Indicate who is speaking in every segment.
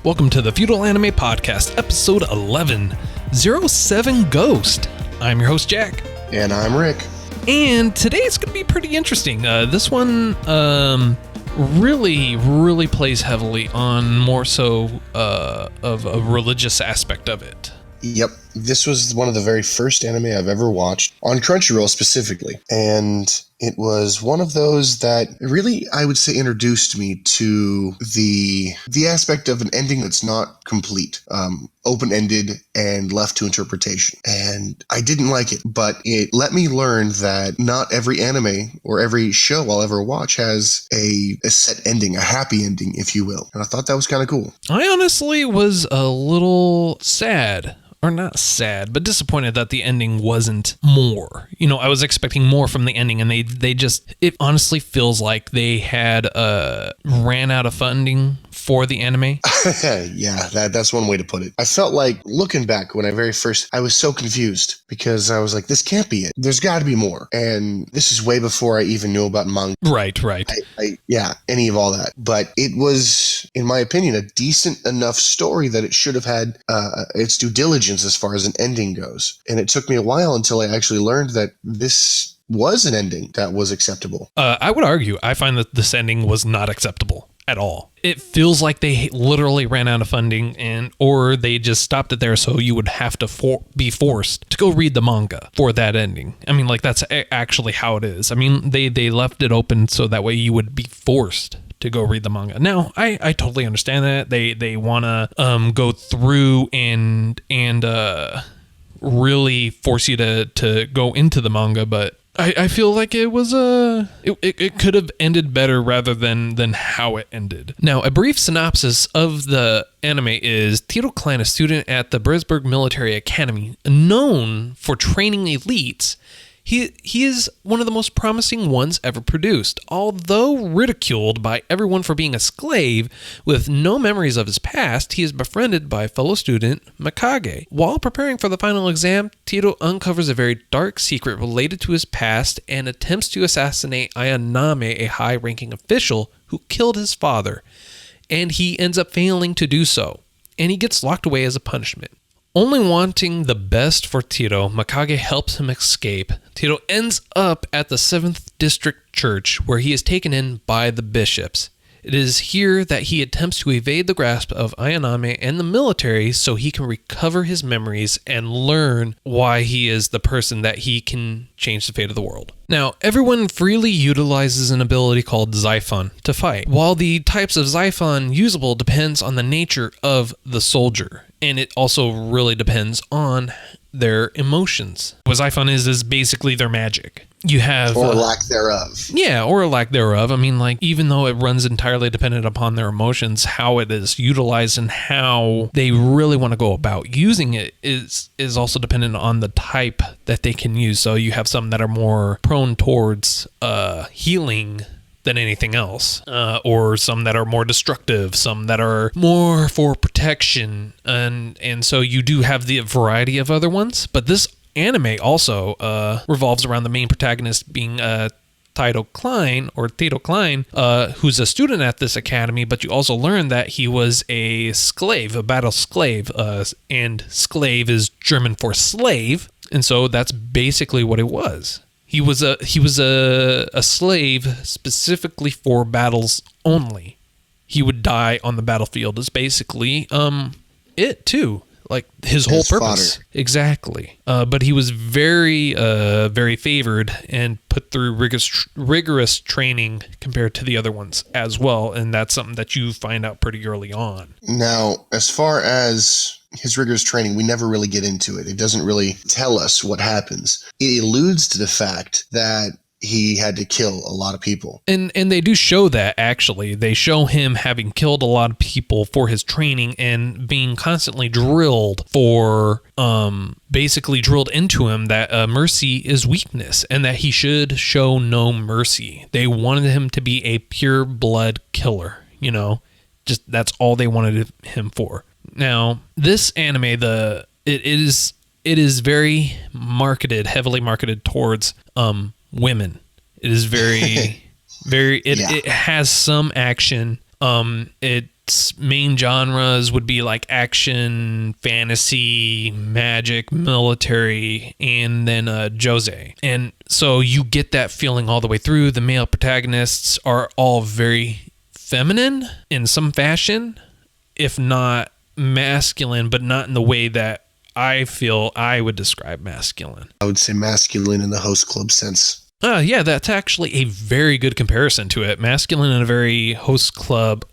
Speaker 1: Welcome to the Feudal Anime Podcast, episode 11, 07 Ghost. I'm your host, Jack.
Speaker 2: And I'm Rick.
Speaker 1: And today it's going to be pretty interesting. This one really plays heavily on more so of a religious aspect of it.
Speaker 2: Yep. This was one of the very first anime I've ever watched, on Crunchyroll specifically. And it was one of those that really, I would say, introduced me to the aspect of an ending that's not complete, open-ended and left to interpretation. And I didn't like it, but it let me learn that not every anime or every show I'll ever watch has a set ending, a happy ending, if you will. And I thought that was kind of cool.
Speaker 1: I honestly was a little sad. Or not sad, but disappointed that the ending wasn't more. You know, I was expecting more from the ending, and they just, it honestly feels like they had ran out of funding for the anime.
Speaker 2: Yeah, that's one way to put it. I felt like, looking back when I was so confused because I was like, this can't be it. There's got to be more. And this is way before I even knew about manga.
Speaker 1: Right.
Speaker 2: Any of all that. But it was, in my opinion, a decent enough story that it should have had its due diligence as far as an ending goes. And it took me a while until I actually learned that this was an ending that was acceptable.
Speaker 1: I would argue, I find that this ending was not acceptable at all. It feels like they literally ran out of funding, or they just stopped it there so you would have to be forced to go read the manga for that ending. I mean, like, that's actually how it is. I mean, they left it open so that way you would be forced to go read the manga. Now, I totally understand that. They want to go through and really force you to go into the manga, but I feel like it was it could have ended better rather than how it ended. Now, a brief synopsis of the anime is Tito Klein, a student at the Brisberg Military Academy, known for training elites. He is one of the most promising ones ever produced. Although ridiculed by everyone for being a slave with no memories of his past, he is befriended by fellow student Mikage. While preparing for the final exam, Tito uncovers a very dark secret related to his past and attempts to assassinate Ayaname, a high-ranking official who killed his father. And he ends up failing to do so, and he gets locked away as a punishment. Only wanting the best for Tito, Mikage helps him escape. Tito ends up at the 7th District Church, where he is taken in by the bishops. It is here that he attempts to evade the grasp of Ayaname and the military so he can recover his memories and learn why he is the person that he can change the fate of the world. Now, everyone freely utilizes an ability called Xiphon to fight. While the types of Xiphon usable depends on the nature of the soldier, and it also really depends on their emotions. What Xiphon is basically their magic. You have...
Speaker 2: Or lack thereof.
Speaker 1: Yeah, or a lack thereof. I mean, like, even though it runs entirely dependent upon their emotions, how it is utilized and how they really want to go about using it is also dependent on the type that they can use. So you have some that are more prone towards healing than anything else, or some that are more destructive, some that are more for protection, and so you do have the variety of other ones. But this anime also revolves around the main protagonist being Tito Klein, who's a student at this academy, but you also learn that he was a slave, a battle slave, and slave is German for slave, and so that's basically what it was. He was a slave specifically for battles only. He would die on the battlefield is basically it too. Like his whole purpose.
Speaker 2: Fodder.
Speaker 1: Exactly. But he was very favored and put through rigorous training compared to the other ones as well. And that's something that you find out pretty early on.
Speaker 2: Now, as far as his rigorous training, we never really get into it. It doesn't really tell us what happens. It alludes to the fact that he had to kill a lot of people.
Speaker 1: And they do show that, actually. They show him having killed a lot of people for his training and being constantly drilled basically drilled into him that mercy is weakness and that he should show no mercy. They wanted him to be a pure blood killer, you know? Just that's all they wanted him for. Now, this anime, it is very heavily marketed towards women. It is very, it has some action. It its main genres would be like action, fantasy, magic, military, and then Josei. And so you get that feeling all the way through. The male protagonists are all very feminine in some fashion, if not masculine, but not in the way that I feel I would describe masculine.
Speaker 2: I would say masculine in the host club sense.
Speaker 1: Yeah, that's actually a very good comparison to it. Masculine in a very host club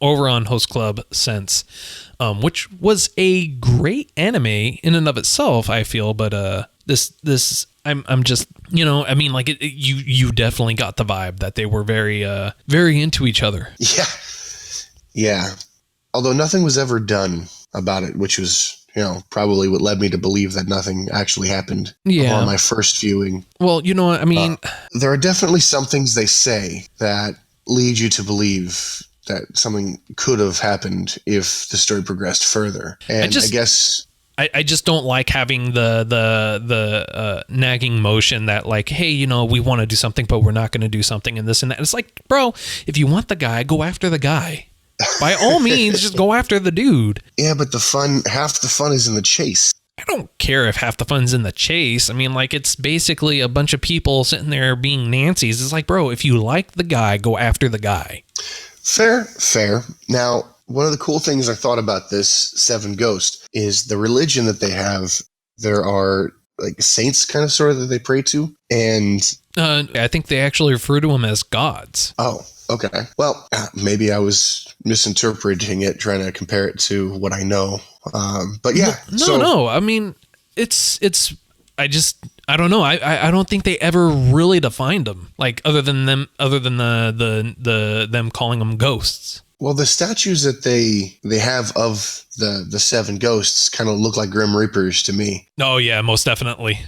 Speaker 1: sense, which was a great anime in and of itself, I feel. But I'm just, I mean, like you definitely got the vibe that they were very into each other.
Speaker 2: Yeah. Although nothing was ever done about it, which was, probably what led me to believe that nothing actually happened on my first viewing.
Speaker 1: Well, I mean,
Speaker 2: there are definitely some things they say that lead you to believe that something could have happened if the story progressed further. And I guess
Speaker 1: I just don't like having the nagging motion that like, hey, we want to do something, but we're not going to do something and this and that. It's like, bro, if you want the guy, go after the guy. By all means, just go after the dude.
Speaker 2: Yeah, but half the fun is in the chase.
Speaker 1: I don't care if half the fun's in the chase. I mean, like, it's basically a bunch of people sitting there being Nancy's. It's like, bro, if you like the guy, go after the guy.
Speaker 2: Fair. Now, one of the cool things I thought about this Seven Ghost is the religion that they have. There are like saints kind of sort of that they pray to. And
Speaker 1: I think they actually refer to them as gods.
Speaker 2: Oh, okay. Well, maybe I was misinterpreting it, trying to compare it to what I know. But yeah.
Speaker 1: No. I mean, I don't know. I don't think they ever really defined them, like other than them calling them ghosts.
Speaker 2: Well, the statues that they have of the seven ghosts kind of look like Grim Reapers to me.
Speaker 1: Oh yeah, most definitely.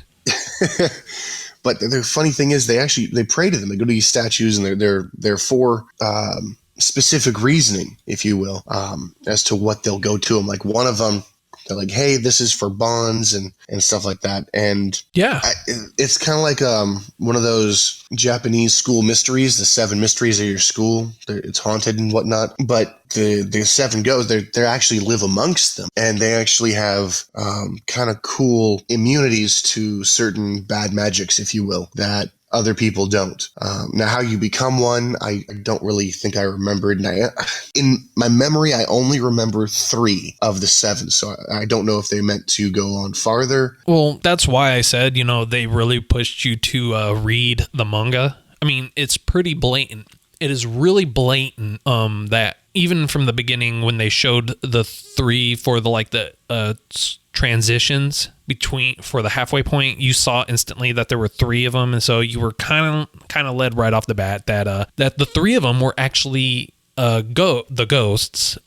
Speaker 2: But the funny thing is, they pray to them. They go to these statues, and they're for specific reasoning, if you will, as to what they'll go to them. Like one of them, they're like, "Hey, this is for bonds and stuff like that." And
Speaker 1: yeah,
Speaker 2: it's kind of like one of those Japanese school mysteries, the seven mysteries of your school. It's haunted and whatnot. But the seven ghosts, they actually live amongst them, and they actually have kind of cool immunities to certain bad magics, if you will, that other people don't. Now, how you become one, I don't really think I remembered. And in my memory, I only remember 3 of the 7, so I don't know if they meant to go on farther.
Speaker 1: Well, that's why I said, they really pushed you to read the manga. I mean, it's pretty blatant. It is really blatant that even from the beginning when they showed the 3 for the transitions for the halfway point, you saw instantly that there were 3 of them, and so you were kind of led right off the bat that the 3 of them were actually the ghosts.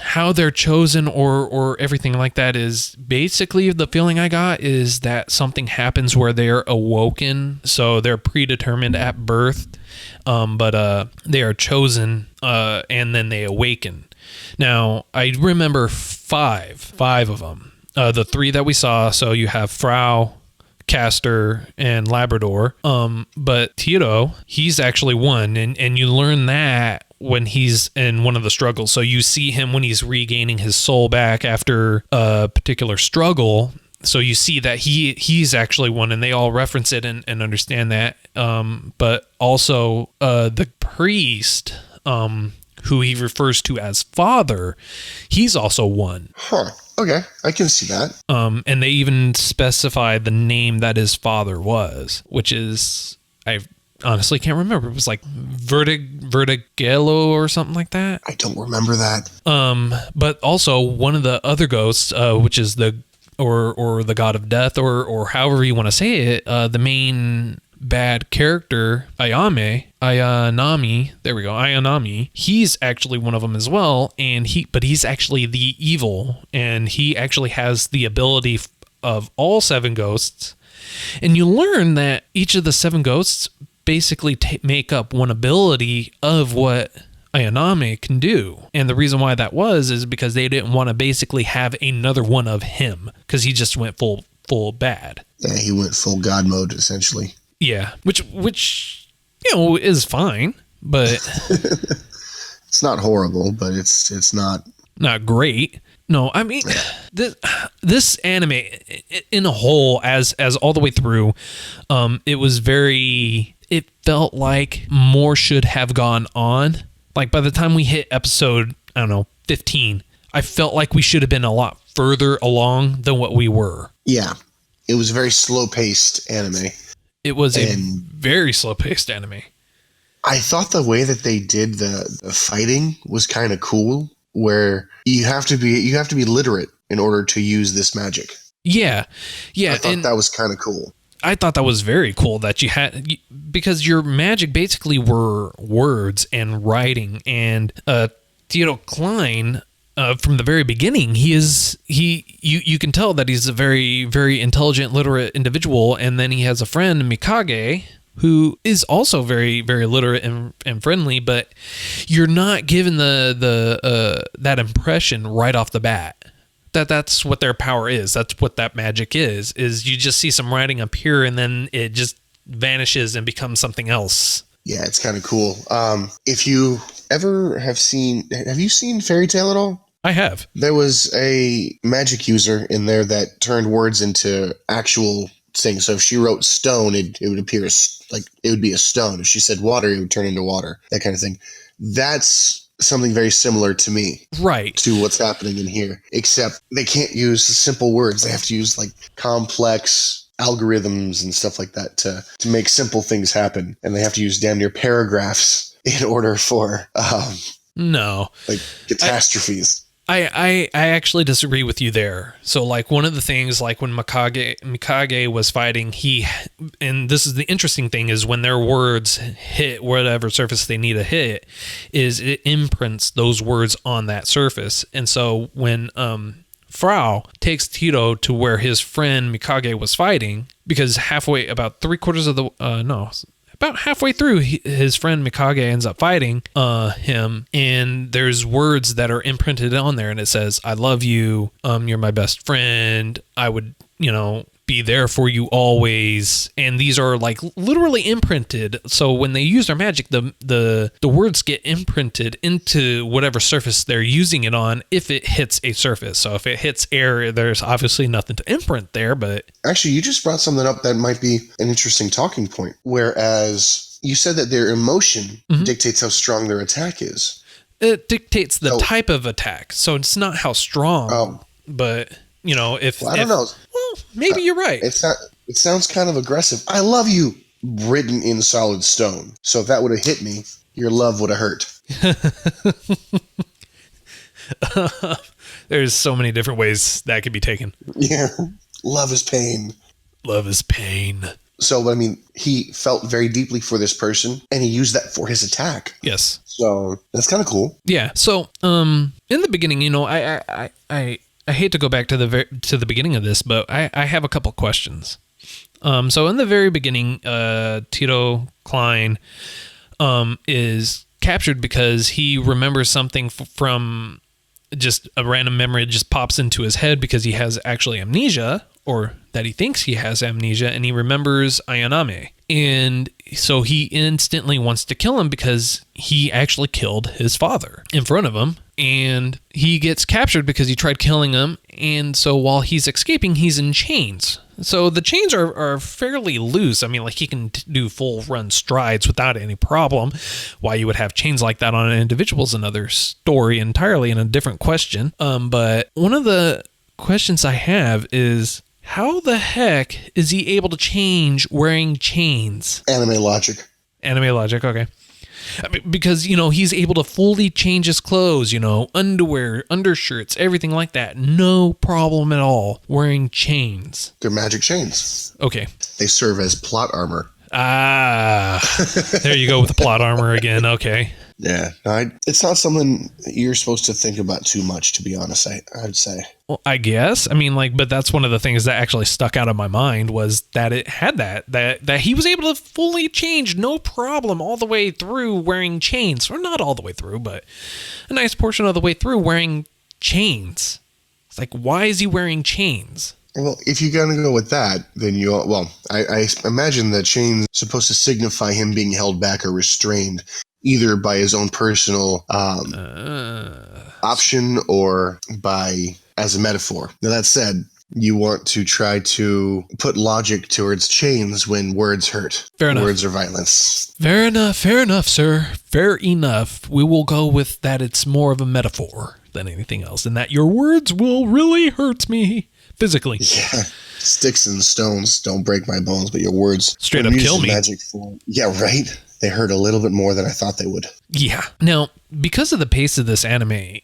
Speaker 1: How they're chosen or everything like that is basically the feeling I got is that something happens where they're awoken, so they're predetermined at birth, but they are chosen and then they awaken. Now, I remember 5 of them. The 3 that we saw, so you have Frau, Castor, and Labrador. But Tito, he's actually one, and you learn that when he's in one of the struggles. So you see him when he's regaining his soul back after a particular struggle. So you see that he's actually one, and they all reference it and understand that. But also the priest, who he refers to as father, he's also one.
Speaker 2: Huh. Okay, I can see that.
Speaker 1: And they even specify the name that his father was, which is, I honestly can't remember. It was like Vertigello or something like that.
Speaker 2: I don't remember that.
Speaker 1: But also one of the other ghosts, which is the god of death, or however you want to say it, the main bad character, Ayanami, he's actually one of them as well, but he's actually the evil, and he actually has the ability of all 7 ghosts. And you learn that each of the 7 ghosts basically make up one ability of what Ayanami can do. And the reason why that is because they didn't want to basically have another one of him, because he just went full bad.
Speaker 2: Yeah, he went full god mode, essentially.
Speaker 1: Yeah, which is fine, but
Speaker 2: It's not horrible, but it's not.
Speaker 1: Not great. No, I mean, this anime in a whole, as all the way through, it was very. It felt like more should have gone on. Like by the time we hit episode, I don't know, 15, I felt like we should have been a lot further along than what we were.
Speaker 2: Yeah, it was a very slow-paced anime.
Speaker 1: It was a very slow-paced anime.
Speaker 2: I thought the way that they did the fighting was kind of cool, where you have to be literate in order to use this magic.
Speaker 1: Yeah.
Speaker 2: I thought that was kind of cool.
Speaker 1: I thought that was very cool that you had, because your magic basically were words and writing, and Theodore Klein, from the very beginning, you can tell that he's a very, very intelligent, literate individual, and then he has a friend, Mikage, who is also very, very literate and friendly, but you're not given that impression right off the bat. That's what their power is. That's what that magic is you just see some writing up here and then it just vanishes and becomes something else.
Speaker 2: Yeah, it's kind of cool. If you ever have you seen Fairy Tail at all?
Speaker 1: I have.
Speaker 2: There was a magic user in there that turned words into actual things. So if she wrote stone, it would appear like it would be a stone. If she said water, it would turn into water, that kind of thing. That's something very similar to me,
Speaker 1: right,
Speaker 2: to what's happening in here, except they can't use simple words. They have to use like complex algorithms and stuff like that to make simple things happen, and they have to use damn near paragraphs in order for like catastrophes.
Speaker 1: I actually disagree with you there. So like one of the things, like when Mikage was fighting, and this is the interesting thing, is when their words hit whatever surface they need to hit, is it imprints those words on that surface. And so when Frau takes Tito to where his friend Mikage was fighting, because about halfway through, his friend Mikage ends up fighting him, and there's words that are imprinted on there, and it says, "I love you, you're my best friend, I would, be there for you always." And these are like literally imprinted. So when they use their magic, the words get imprinted into whatever surface they're using it on if it hits a surface. So if it hits air, there's obviously nothing to imprint there, but...
Speaker 2: Actually, you just brought something up that might be an interesting talking point. Whereas you said that their emotion dictates how strong their attack is.
Speaker 1: It dictates the type of attack. So it's not how strong, but... I don't know. Well, maybe you're right.
Speaker 2: It sounds kind of aggressive. I love you, written in solid stone. So if that would have hit me, your love would have hurt.
Speaker 1: There's so many different ways that could be taken.
Speaker 2: Yeah. Love is pain.
Speaker 1: Love is pain.
Speaker 2: So, I mean, he felt very deeply for this person, and he used that for his attack.
Speaker 1: Yes.
Speaker 2: So that's kind of cool.
Speaker 1: Yeah. So, in the beginning, I hate to go back to the beginning of this, but I have a couple questions. So in the very beginning, Tito Klein is captured because he remembers something from just a random memory just pops into his head because he has actually amnesia, or that he thinks he has amnesia, and he remembers Ayaname. And so he instantly wants to kill him because he actually killed his father in front of him. And he gets captured because he tried killing him. And so while he's escaping, he's in chains. So the chains are fairly loose. I mean, like he can do full run strides without any problem. Why you would have chains like that on an individual is another story entirely and a different question. But one of the questions I have is, how the heck is he able to change wearing chains?
Speaker 2: Anime logic.
Speaker 1: Anime logic, okay. Because, he's able to fully change his clothes, underwear, undershirts, everything like that. No problem at all wearing chains.
Speaker 2: They're magic chains.
Speaker 1: Okay.
Speaker 2: They serve as plot armor.
Speaker 1: Ah, there you go with the plot armor again. Okay.
Speaker 2: Yeah. It's not something you're supposed to think about too much, to be honest, I'd say.
Speaker 1: Well, I guess. I mean, but that's one of the things that actually stuck out of my mind was that it had that he was able to fully change, no problem, all the way through wearing chains. Or not all the way through, but a nice portion of the way through wearing chains. It's like, why is he wearing chains?
Speaker 2: Well, if you're going to go with that, then I imagine the chain's supposed to signify him being held back or restrained. either by his own personal option or by as a metaphor. Now, that said, you want to try to put logic towards chains when words hurt.
Speaker 1: Fair enough.
Speaker 2: Words are violence.
Speaker 1: Fair enough, sir. Fair enough. We will go with that it's more of a metaphor than anything else, and that your words will really hurt me physically.
Speaker 2: Yeah. Sticks and stones don't break my bones, but your words
Speaker 1: straight up kill me.
Speaker 2: Magic form. Yeah, right? They hurt a little bit more than I thought they would.
Speaker 1: Yeah. Now, because of the pace of this anime,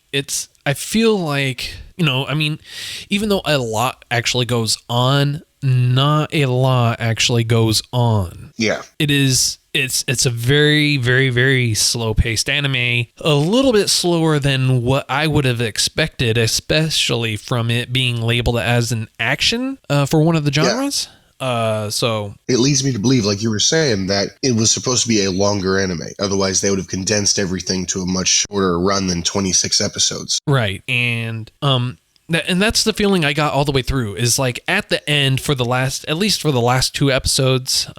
Speaker 1: I feel like, even though a lot actually goes on, not a lot actually goes on.
Speaker 2: Yeah.
Speaker 1: It's a very, very, very slow-paced anime, a little bit slower than what I would have expected, especially from it being labeled as an action for one of the genres. So
Speaker 2: it leads me to believe, like you were saying, that it was supposed to be a longer anime. Otherwise, they would have condensed everything to a much shorter run than 26 episodes.
Speaker 1: Right. And that's the feeling I got all the way through, is like at the end at least for the last two episodes,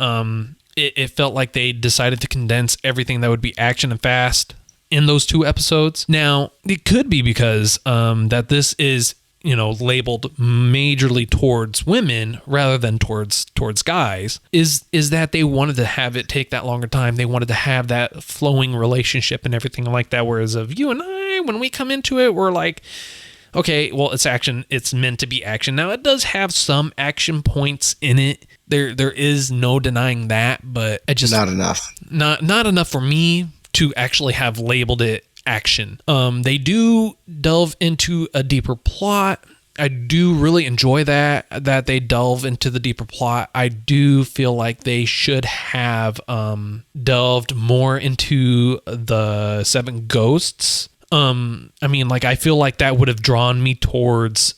Speaker 1: it felt like they decided to condense everything that would be action and fast in those two episodes. Now, it could be because that this is, labeled majorly towards women rather than towards guys, is that they wanted to have it take that longer time. They wanted to have that flowing relationship and everything like that. Whereas of you and I, when we come into it, we're like, okay, well, it's action. It's meant to be action. Now, it does have some action points in it. There is no denying that, but I just
Speaker 2: not enough.
Speaker 1: Not enough for me to actually have labeled it action. They do delve into a deeper plot. I do really enjoy that they delve into the deeper plot. I do feel like they should have delved more into the seven ghosts. I feel like that would have drawn me towards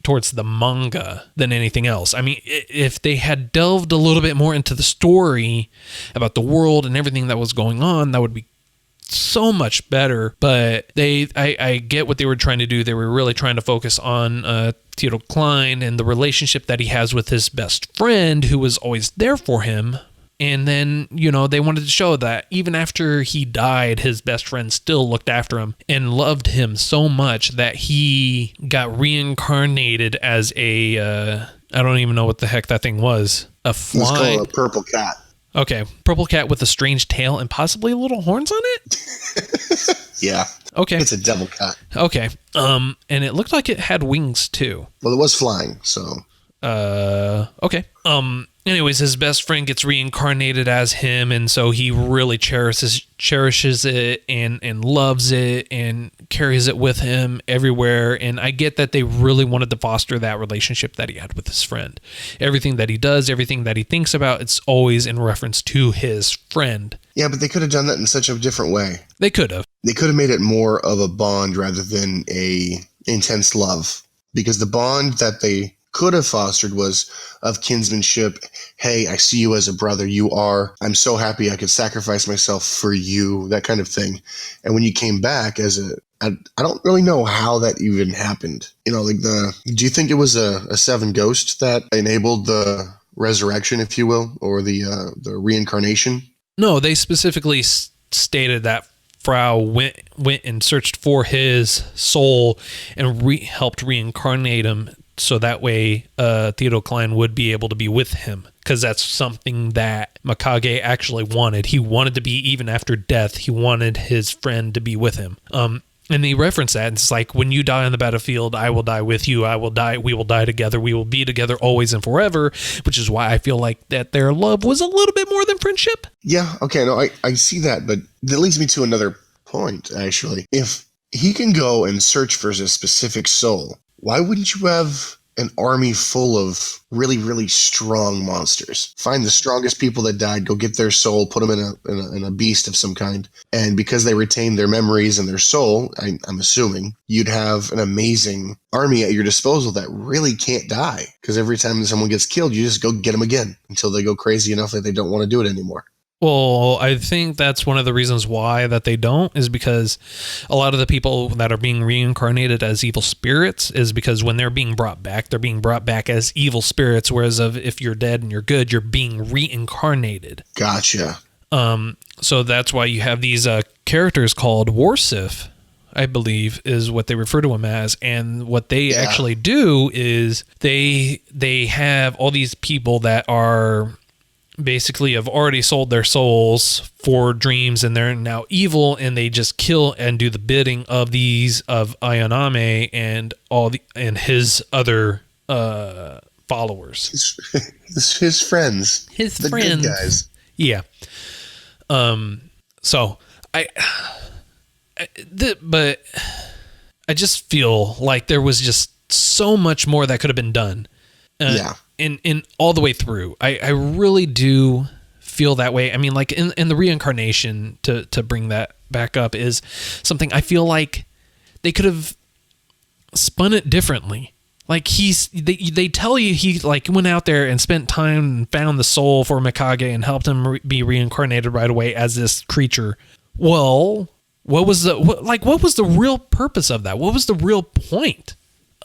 Speaker 1: towards the manga than anything else. I mean, if they had delved a little bit more into the story about the world and everything that was going on, that would be so much better. But I get what they were trying to do. They were really trying to focus on Theodore Klein and the relationship that he has with his best friend, who was always there for him. And then, they wanted to show that even after he died, his best friend still looked after him and loved him so much that he got reincarnated as I don't even know what the heck that thing was. A flying...
Speaker 2: It's called a purple cat.
Speaker 1: Okay. Purple cat with a strange tail and possibly little horns on it?
Speaker 2: Yeah.
Speaker 1: Okay.
Speaker 2: It's a devil cat.
Speaker 1: Okay. And it looked like it had wings too.
Speaker 2: Well, it was flying, so...
Speaker 1: Okay. Anyways, his best friend gets reincarnated as him, and so he really cherishes it and loves it and carries it with him everywhere. And I get that they really wanted to foster that relationship that he had with his friend. Everything that he does, everything that he thinks about, it's always in reference to his friend.
Speaker 2: Yeah, but they could have done that in such a different way.
Speaker 1: They could have.
Speaker 2: They could have made it more of a bond rather than a intense love, because the bond that they could have fostered was of kinsmanship. Hey, I see you as a brother. I'm so happy I could sacrifice myself for you, that kind of thing. And when you came back I don't really know how that even happened. Do you think it was a seven ghost that enabled the resurrection, if you will, or the reincarnation?
Speaker 1: No, they specifically stated that Frau went and searched for his soul and helped reincarnate him. So that way, Theodore Klein would be able to be with him, because that's something that Mikage actually wanted. He wanted to be, even after death, he wanted his friend to be with him. And they reference that. It's like, when you die on the battlefield, I will die with you. I will die. We will die together. We will be together always and forever, which is why I feel like that their love was a little bit more than friendship.
Speaker 2: Yeah. Okay. No, I see that, but that leads me to another point, actually. If he can go and search for a specific soul, why wouldn't you have an army full of really, really strong monsters? Find the strongest people that died, go get their soul, put them in a beast of some kind. And because they retain their memories and their soul, I'm assuming, you'd have an amazing army at your disposal that really can't die. Because every time someone gets killed, you just go get them again until they go crazy enough that they don't want to do it anymore.
Speaker 1: Well, I think that's one of the reasons why that they don't, is because a lot of the people that are being reincarnated as evil spirits is because when they're being brought back as evil spirits, whereas if you're dead and you're good, you're being reincarnated.
Speaker 2: Gotcha.
Speaker 1: So that's why you have these characters called Warsif, I believe, is what they refer to them as. And what they actually do is they have all these people that are basically have already sold their souls for dreams, and they're now evil, and they just kill and do the bidding of Ayaname and his other followers.
Speaker 2: His friends. The good guys.
Speaker 1: Yeah. So but I just feel like there was just so much more that could have been done. In all the way through. I really do feel that way. I mean, like in the reincarnation, to bring that back up, is something I feel like they could have spun it differently. Like they tell you he like went out there and spent time and found the soul for Mikage and helped him be reincarnated right away as this creature. Well, what was the real purpose of that? What was the real point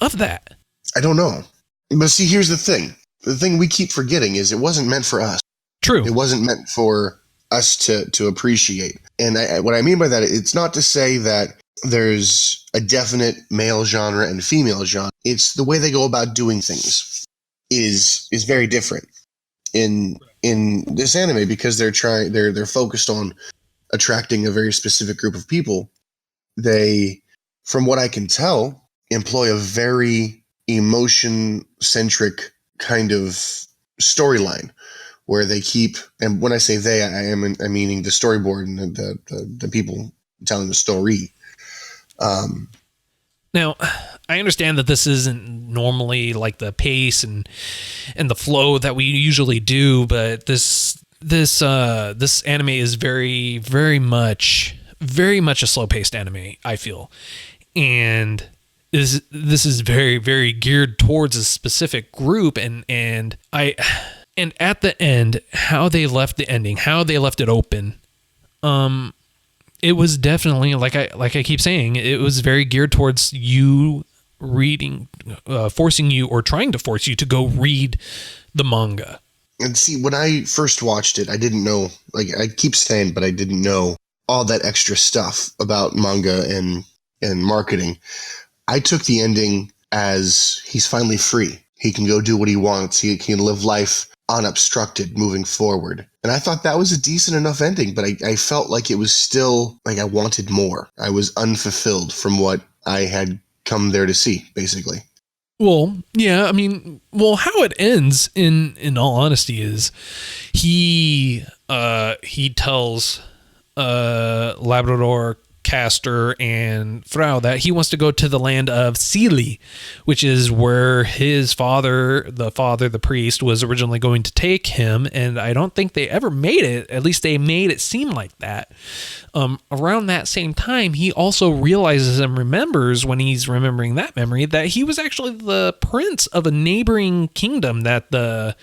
Speaker 1: of that?
Speaker 2: I don't know. But see, here's the thing. The thing we keep forgetting is it wasn't meant for us.
Speaker 1: True.
Speaker 2: It wasn't meant for us to appreciate. And what I mean by that, it's not to say that there's a definite male genre and female genre. It's the way they go about doing things is very different in this anime, because they're focused on attracting a very specific group of people. They, from what I can tell, employ a very emotion-centric kind of storyline where they keep, and when I say they, I'm meaning the storyboard and the people telling the story.
Speaker 1: Now, I understand that this isn't normally like the pace and the flow that we usually do, but this anime is very, very much a slow-paced anime, I feel. And this is very, very geared towards a specific group, and at the end, how they left the ending, how they left it open, it was definitely, like I keep saying, it was very geared towards you reading, forcing you or trying to force you to go read the manga.
Speaker 2: And see, when I first watched it, I didn't know, like I keep saying, but I didn't know all that extra stuff about manga and marketing. I took the ending as he's finally free. He can go do what he wants. He can live life unobstructed moving forward. And I thought that was a decent enough ending, but I felt like it was still, like I wanted more. I was unfulfilled from what I had come there to see, basically.
Speaker 1: Well, yeah, I mean, how it ends, in all honesty, is he tells Labrador, Castor, and Frau that he wants to go to the land of Sealy, which is where his father, the priest, was originally going to take him, and I don't think they ever made it. At least they made it seem like that. Around that same time, he also realizes and remembers, when he's remembering that memory, that he was actually the prince of a neighboring kingdom that the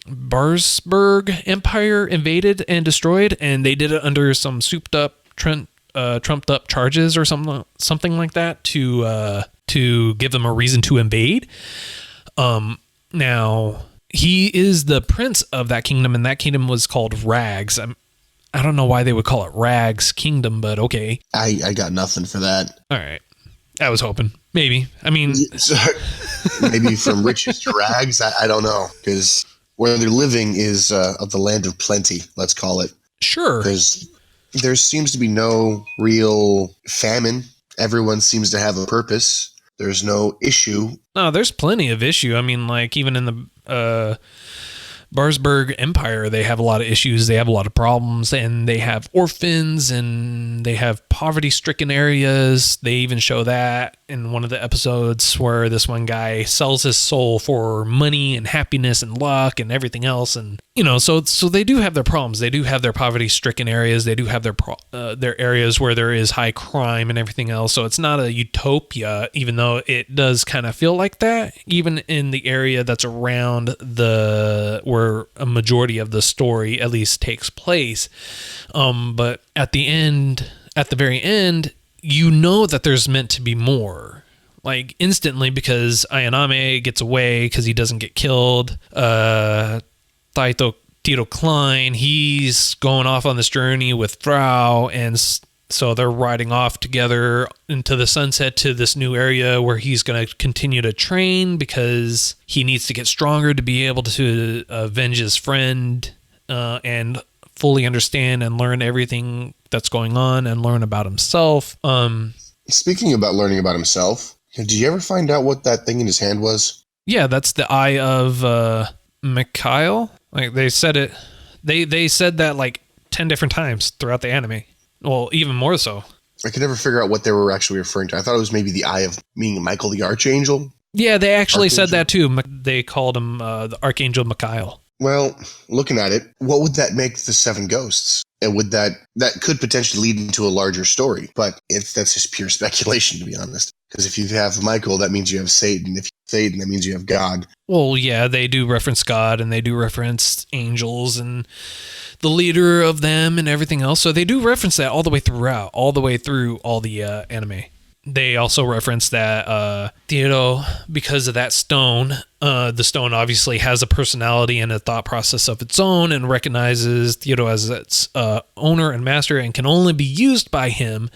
Speaker 1: Barsburg Empire invaded and destroyed, and they did it under some trumped up charges or something like that to give them a reason to invade. Now he is the prince of that kingdom, and that kingdom was called Rags. I don't know why they would call it Rags Kingdom, but okay.
Speaker 2: I got nothing for that.
Speaker 1: All right. I was hoping. Maybe. I mean...
Speaker 2: maybe from riches to rags? I don't know. Because where they're living is of the land of plenty, let's call it.
Speaker 1: Sure.
Speaker 2: Because there seems to be no real famine. Everyone seems to have a purpose. There's no issue.
Speaker 1: No, there's plenty of issue. I mean, like, even in the Barsburg Empire, they have a lot of issues. They have a lot of problems, and they have orphans, and they have poverty-stricken areas. They even show that in one of the episodes where this one guy sells his soul for money and happiness and luck and everything else. And, you know, so they do have their problems. They do have their poverty-stricken areas. They do have their areas where there is high crime and everything else. So it's not a utopia, even though it does kind of feel like that, even in the area that's around where a majority of the story at least takes place. But at the very end, you know that there's meant to be more, like instantly, because Ayaname gets away because he doesn't get killed. Tito Klein, he's going off on this journey with Frau, and so they're riding off together into the sunset to this new area where he's going to continue to train because he needs to get stronger to be able to avenge his friend and fully understand and learn everything that's going on and learn about himself.
Speaker 2: Speaking about learning about himself, did you ever find out what that thing in his hand was?
Speaker 1: Yeah, that's the eye of Mikhail. Like they said it, they said that like 10 different times throughout the anime. Well, even more so.
Speaker 2: I could never figure out what they were actually referring to. I thought it was maybe the eye of meaning Michael the Archangel.
Speaker 1: Yeah, they actually said that too. They called him the Archangel Mikhail.
Speaker 2: Well, looking at it, what would that make the 7 ghosts? And would that could potentially lead into a larger story? But that's just pure speculation, to be honest. Because if you have Michael, that means you have Satan. If you have Satan, that means you have God.
Speaker 1: Well, yeah, they do reference God, and they do reference angels and the leader of them and everything else. So they do reference that all the way through all the anime. They also reference that Theodo, because of that stone, the stone obviously has a personality and a thought process of its own and recognizes Theodo as its owner and master and can only be used by him.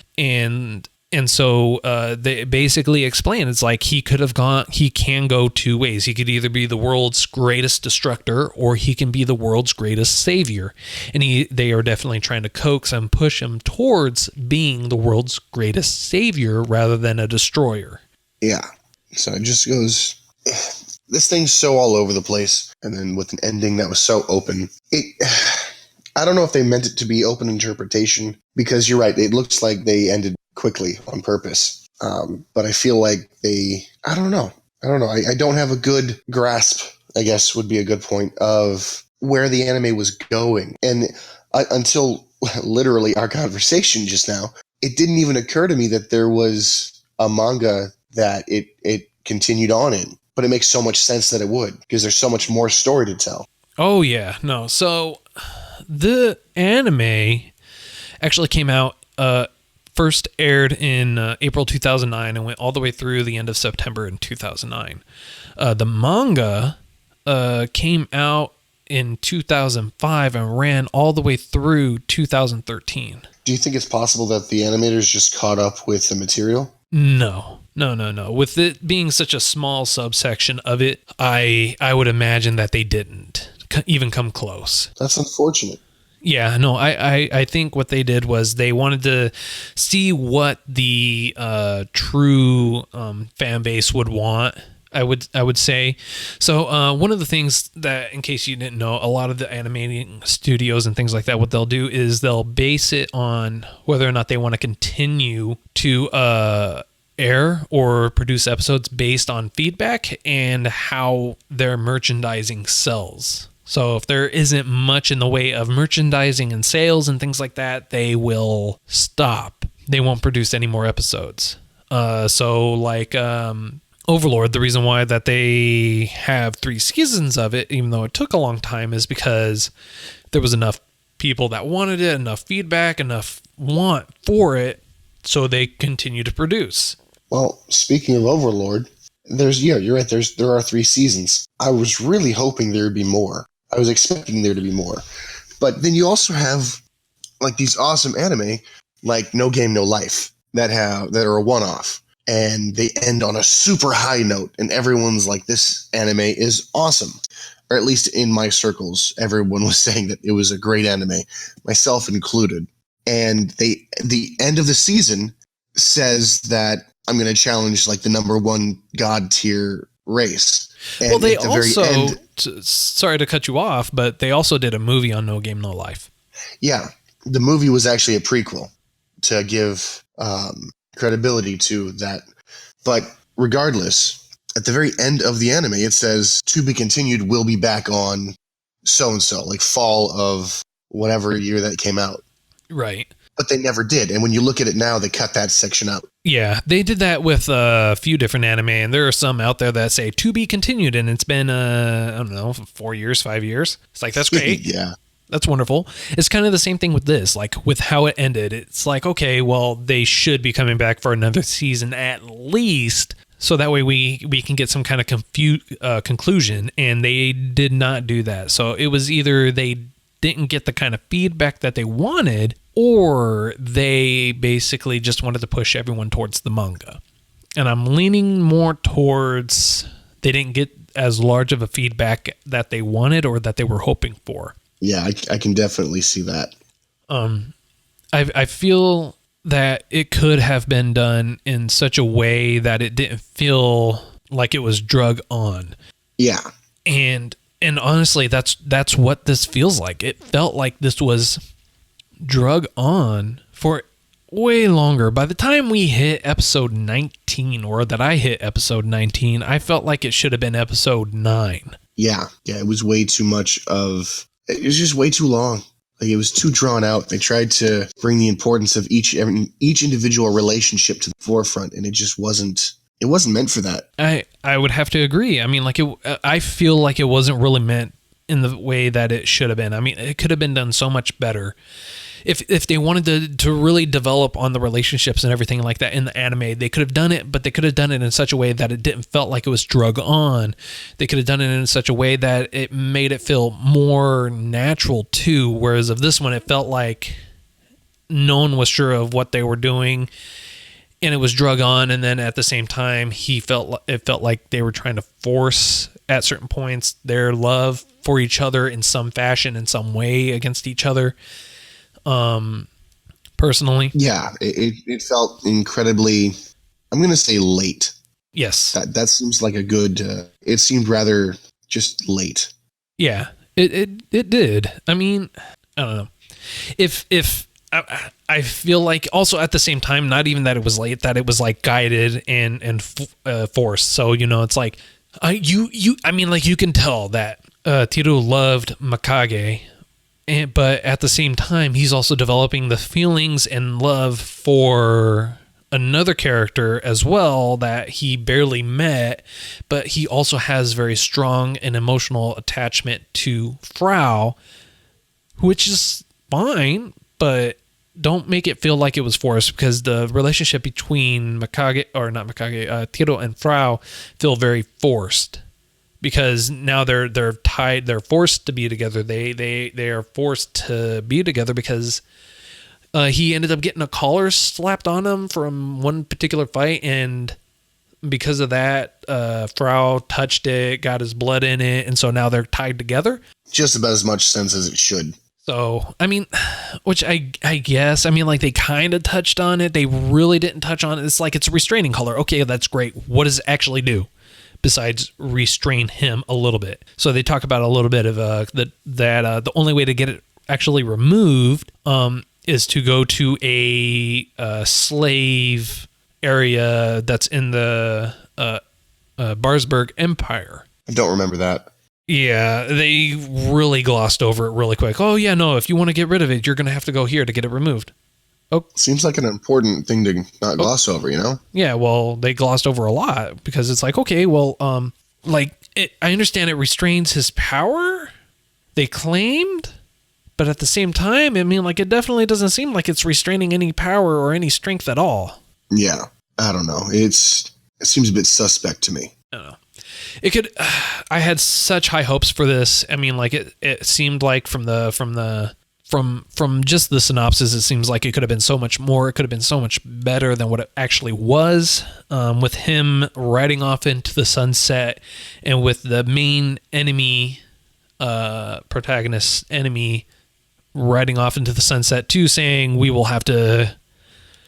Speaker 1: And so they basically explain it's like he can go two ways. He could either be the world's greatest destructor or he can be the world's greatest savior. And they are definitely trying to coax and push him towards being the world's greatest savior rather than a destroyer.
Speaker 2: Yeah. So it just goes, this thing's so all over the place. And then with an ending that was so open, I don't know if they meant it to be open interpretation, because you're right. It looks like they ended quickly on purpose. But I feel like I don't know. I don't have a good grasp, I guess would be a good point, of where the anime was going. And until literally our conversation just now, it didn't even occur to me that there was a manga that it continued on in. But it makes so much sense that it would, because there's so much more story to tell.
Speaker 1: Oh, yeah. No. So the anime actually came out first aired in April 2009 and went all the way through the end of September in 2009. The manga came out in 2005 and ran all the way through 2013.
Speaker 2: Do you think it's possible that the animators just caught up with the material?
Speaker 1: No. With it being such a small subsection of it, I would imagine that they didn't even come close.
Speaker 2: That's unfortunate.
Speaker 1: Yeah, no, I think what they did was they wanted to see what the true fan base would want. I would say. So one of the things that, in case you didn't know, a lot of the animating studios and things like that, what they'll do is they'll base it on whether or not they want to continue to air or produce episodes based on feedback and how their merchandising sells. So if there isn't much in the way of merchandising and sales and things like that, they will stop. They won't produce any more episodes. So like Overlord, the reason why that they have 3 seasons of it, even though it took a long time, is because there was enough people that wanted it, enough feedback, enough want for it, so they continue to produce.
Speaker 2: Well, speaking of Overlord, you're right. There are 3 seasons. I was really hoping there would be more. I was expecting there to be more. But then you also have like these awesome anime like No Game No Life that are a one-off, and they end on a super high note, and everyone's like, this anime is awesome. Or at least in my circles, everyone was saying that it was a great anime, myself included. And the end of the season says that I'm going to challenge like the number 1 god tier race. And
Speaker 1: well, they also, sorry to cut you off, but they also did a movie on No Game No Life.
Speaker 2: Yeah, the movie was actually a prequel to give credibility to that. But regardless, at the very end of the anime, it says, to be continued, will be back on so-and-so, like fall of whatever year that came out.
Speaker 1: Right.
Speaker 2: But they never did. And when you look at it now, they cut that section out.
Speaker 1: Yeah, they did that with a few different anime, and there are some out there that say to be continued, and it's been, I don't know, 4 years, 5 years. It's like, that's great.
Speaker 2: Yeah.
Speaker 1: That's wonderful. It's kind of the same thing with this, like with how it ended. It's like, okay, well, they should be coming back for another season at least. so that way we can get some kind of conclusion, and they did not do that. So it was either they didn't get the kind of feedback that they wanted, or they basically just wanted to push everyone towards the manga. And I'm leaning more towards they didn't get as large of a feedback that they wanted or that they were hoping for.
Speaker 2: Yeah, I can definitely see that.
Speaker 1: I feel that it could have been done in such a way that it didn't feel like it was drug on.
Speaker 2: Yeah.
Speaker 1: And honestly, that's what this feels like. It felt like this was drug on for way longer. By the time we hit episode 19, or that I hit episode 19, I felt like it should have been episode 9.
Speaker 2: Yeah, it was way too much of... It was just way too long. Like, it was too drawn out. They tried to bring the importance of each individual relationship to the forefront, and it just wasn't... It wasn't meant for that.
Speaker 1: I would have to agree. I mean, like, I feel like it wasn't really meant in the way that it should have been. I mean, it could have been done so much better. If they wanted to really develop on the relationships and everything like that in the anime, they could have done it, but they could have done it in such a way that it didn't felt like it was drug on. They could have done it in such a way that it made it feel more natural too. Whereas of this one, it felt like no one was sure of what they were doing, and it was drug on. And then at the same time, it felt like they were trying to force at certain points their love for each other in some fashion, in some way against each other. Personally,
Speaker 2: yeah, it felt incredibly, I'm going to say late.
Speaker 1: Yes,
Speaker 2: that seems like a good, it seemed rather just late.
Speaker 1: Yeah, it did. I mean, I don't know if I feel like also at the same time, not even that it was late, that it was like guided and forced. So, you know, it's like, I mean, like, you can tell that Tiro loved Mikage, but at the same time, he's also developing the feelings and love for another character as well that he barely met, but he also has very strong and emotional attachment to Frau, which is fine, but don't make it feel like it was forced, because the relationship between Tiro and Frau feel very forced. Because now they're tied, they're forced to be together. They are forced to be together because he ended up getting a collar slapped on him from one particular fight, and because of that, Frau touched it, got his blood in it, and so now they're tied together.
Speaker 2: Just about as much sense as it should.
Speaker 1: So, I mean, which I guess, I mean, like, they kind of touched on it. They really didn't touch on it. It's like, it's a restraining collar. Okay, that's great. What does it actually do besides restrain him a little bit? So they talk about a little bit of that the only way to get it actually removed is to go to a slave area that's in the Barsberg Empire.
Speaker 2: I don't remember that.
Speaker 1: Yeah, they really glossed over it really quick. Oh, yeah, no, if you want to get rid of it, you're going to have to go here to get it removed. Oh,
Speaker 2: seems like an important thing to not gloss over, you know?
Speaker 1: Yeah, well, they glossed over a lot, because it's like, okay, well, I understand it restrains his power, they claimed, but at the same time, I mean, like, it definitely doesn't seem like it's restraining any power or any strength at all.
Speaker 2: Yeah, I don't know. It seems a bit suspect to me.
Speaker 1: I don't know. It could. I had such high hopes for this. I mean, like, it seemed like from just the synopsis, it seems like it could have been so much more. It could have been so much better than what it actually was. With him riding off into the sunset, and with the main enemy, protagonist enemy, riding off into the sunset too, saying we will have to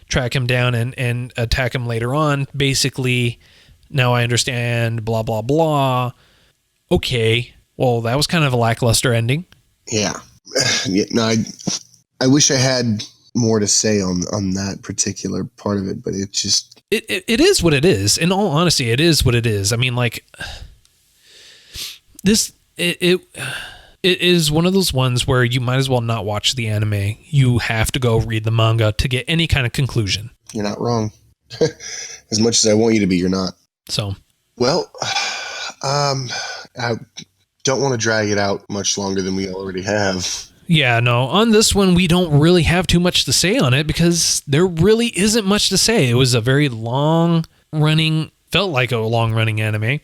Speaker 1: track him down and attack him later on. Basically, now I understand, blah, blah, blah. Okay, well, that was kind of a lackluster ending.
Speaker 2: Yeah. No, I wish I had more to say on that particular part of it, but it just...
Speaker 1: It is what it is. In all honesty, it is what it is. I mean, like, this... It is one of those ones where you might as well not watch the anime. You have to go read the manga to get any kind of conclusion.
Speaker 2: You're not wrong. As much as I want you to be, you're not.
Speaker 1: So,
Speaker 2: well, I don't want to drag it out much longer than we already have.
Speaker 1: Yeah, no, on this one, we don't really have too much to say on it, because there really isn't much to say. It was a very long running felt like a long-running anime.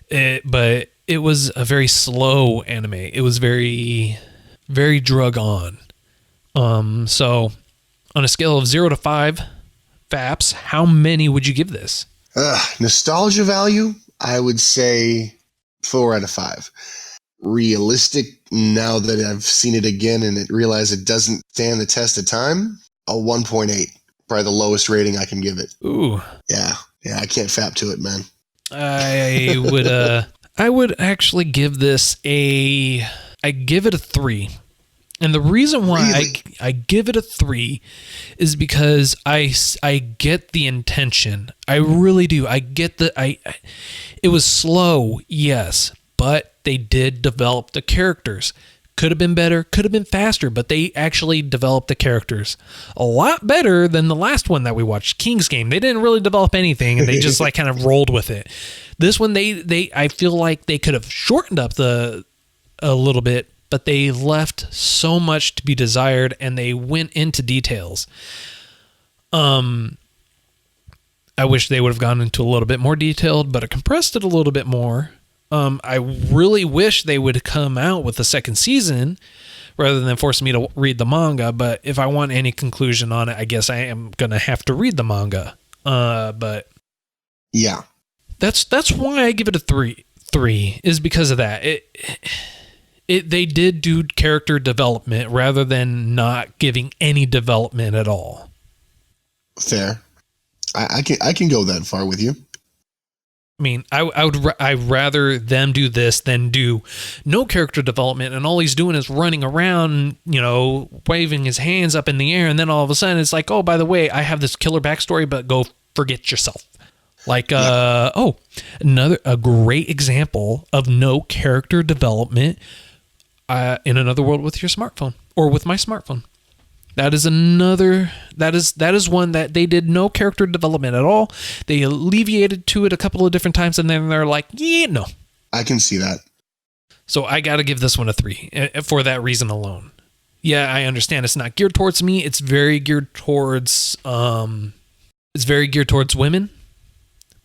Speaker 1: But it was a very slow anime. It was very, very drug on. So on a scale of 0 to 5 F.A.Ps, how many would you give this?
Speaker 2: Nostalgia value, I would say 4 out of 5. Realistic, now that I've seen it again and realize it doesn't stand the test of time, a 1.8. Probably the lowest rating I can give it.
Speaker 1: Ooh.
Speaker 2: Yeah, I can't F.A.P to it, man.
Speaker 1: I would actually give this I give it a 3. And the reason why
Speaker 2: Really?
Speaker 1: I give it a 3 is because I get the intention. I really do. I get it was slow, yes, but they did develop the characters. Could have been better, could have been faster, but they actually developed the characters a lot better than the last one that we watched, King's Game. They didn't really develop anything, and they just like kind of rolled with it. This one, I feel like they could have shortened up a little bit, but they left so much to be desired, and they went into details. I wish they would have gone into a little bit more detailed, but I compressed it a little bit more. I really wish they would come out with a second season rather than forcing me to read the manga. But if I want any conclusion on it, I guess I am going to have to read the manga. But
Speaker 2: yeah,
Speaker 1: that's why I give it a 3 is because of that. They did do character development rather than not giving any development at all.
Speaker 2: Fair. I can go that far with you.
Speaker 1: I mean, I'd rather them do this than do no character development, and all he's doing is running around, waving his hands up in the air, and then all of a sudden it's like, oh, by the way, I have this killer backstory, but go forget yourself. Like, a great example of no character development in another world with your smartphone, or with my smartphone. That is one that they did no character development at all. They alleviated to it a couple of different times, and then they're like, yeah, no.
Speaker 2: I can see that.
Speaker 1: So I got to give this one a 3 for that reason alone. Yeah, I understand it's not geared towards me. It's very geared towards women,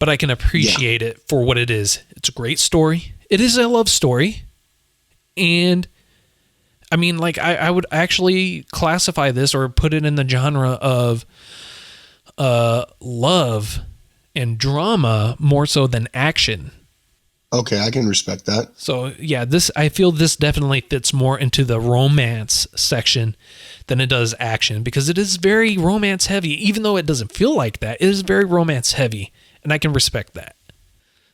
Speaker 1: but I can appreciate it for what it is. It's a great story. It is a love story. And I mean, like, I would actually classify this or put it in the genre of love and drama more so than action.
Speaker 2: Okay, I can respect that.
Speaker 1: So, yeah, I feel this definitely fits more into the romance section than it does action, because it is very romance heavy. Even though it doesn't feel like that, it is very romance heavy, and I can respect that.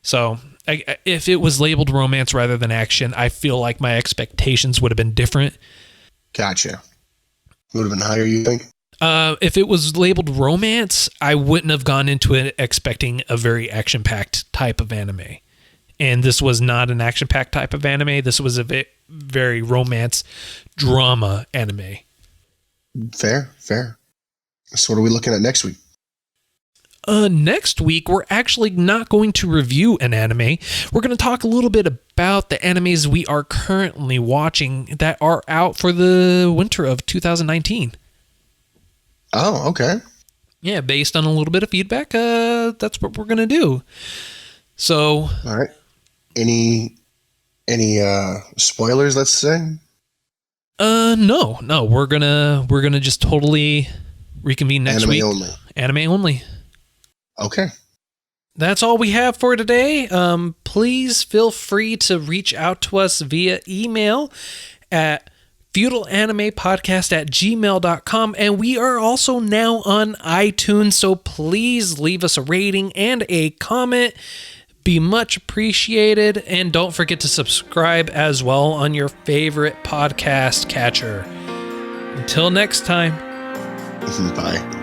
Speaker 1: So, if it was labeled romance rather than action, I feel like my expectations would have been different.
Speaker 2: Gotcha. Would have been higher, you think?
Speaker 1: If it was labeled romance, I wouldn't have gone into it expecting a very action-packed type of anime. And this was not an action-packed type of anime. This was a very romance drama anime.
Speaker 2: Fair. So what are we looking at next week?
Speaker 1: Next week, we're actually not going to review an anime. We're going to talk a little bit about the animes we are currently watching that are out for the winter of 2019.
Speaker 2: Oh, okay.
Speaker 1: Yeah, based on a little bit of feedback, that's what we're going to do. So,
Speaker 2: all right. Any spoilers, let's say?
Speaker 1: No. We're gonna just totally reconvene next week. Anime only.
Speaker 2: Okay.
Speaker 1: That's all we have for today. Please feel free to reach out to us via email at feudalanimepodcast@gmail.com, and we are also now on iTunes, so please leave us a rating and a comment. Be much appreciated, and don't forget to subscribe as well on your favorite podcast catcher. Until next time.
Speaker 2: Bye.